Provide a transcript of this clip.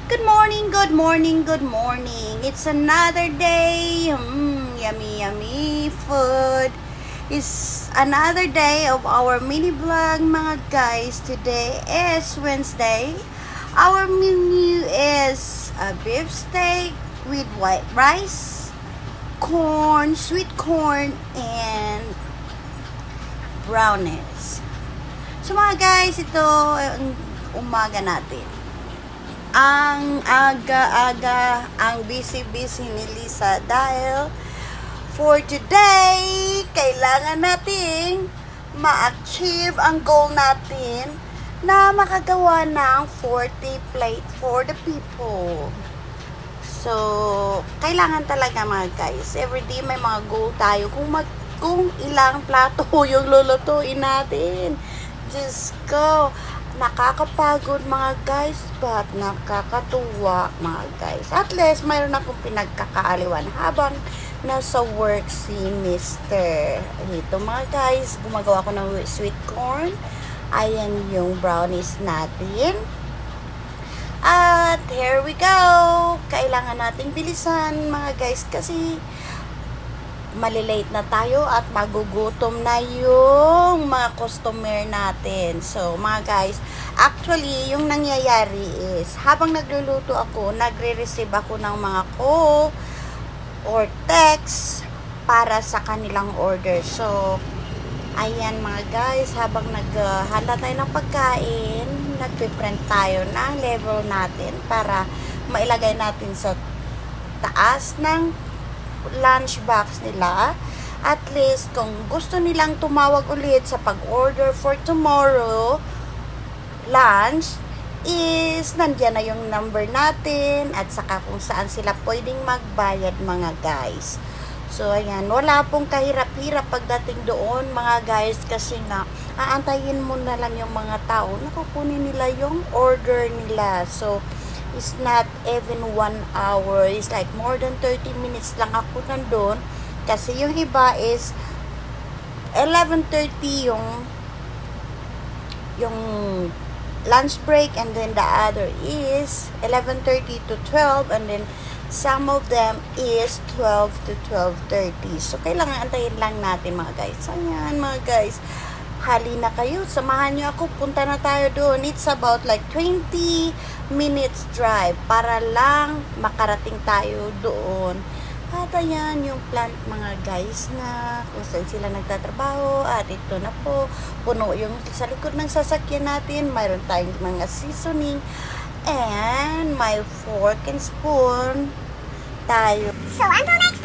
Good morning, good morning, good morning. It's another day. Yummy, yummy food. It's another day of our mini vlog, mga guys. Today is Wednesday. Our menu is a beef steak with white rice, corn, sweet corn, and brownies. So mga guys, ito ang umaga natin. Ang aga-aga, ang busy-busy ni Lisa dahil for today, kailangan nating ma-achieve ang goal natin na makagawa ng 40 plate for the people. So, kailangan talaga mga guys, everyday may mga goal tayo kung ilang plato yung lulutuin natin. Just go. Nakakapagod mga guys, but nakakatuwa mga guys. At least mayroon akong pinagkakaaliwan habang nasa work si Mr. Ito mga guys, gumagawa ko ng sweet corn. Ayan yung brownies natin. At here we go. Kailangan nating bilisan mga guys kasi malilate na tayo at magugutom na yung mga customer natin. So, mga guys, actually, yung nangyayari is, habang nagluluto ako, nagre-receive ako ng mga call or text para sa kanilang order. So, ayan mga guys, habang naghanda tayo ng pagkain, nagpiprint tayo ng level natin para mailagay natin sa taas ng lunch box nila. At least kung gusto nilang tumawag ulit sa pag-order for tomorrow lunch is nandiyan na yung number natin at saka kung saan sila pwedeng magbayad mga guys. So ayan, wala pong kahirap-hirap pagdating doon mga guys kasi nga aantayin mo na lang yung mga tao na kukunin nila yung order nila. So it's not even 1 hour. It's like more than 30 minutes lang ako nandun. Kasi yung iba is 11:30 yung lunch break, and then the other is 11:30 to 12, and then some of them is 12 to 12:30. So kailangan antayin lang natin mga guys. Ayan mga guys, halina kayo, samahan nyo ako, punta na tayo doon. It's about like 20 minutes drive para lang makarating tayo doon. At ayan yung plant mga guys na kung saan sila nagtatrabaho. At ito na po, puno yung sa likod ng sasakyan natin. Mayroon tayong mga seasoning and may fork and spoon tayo. So until next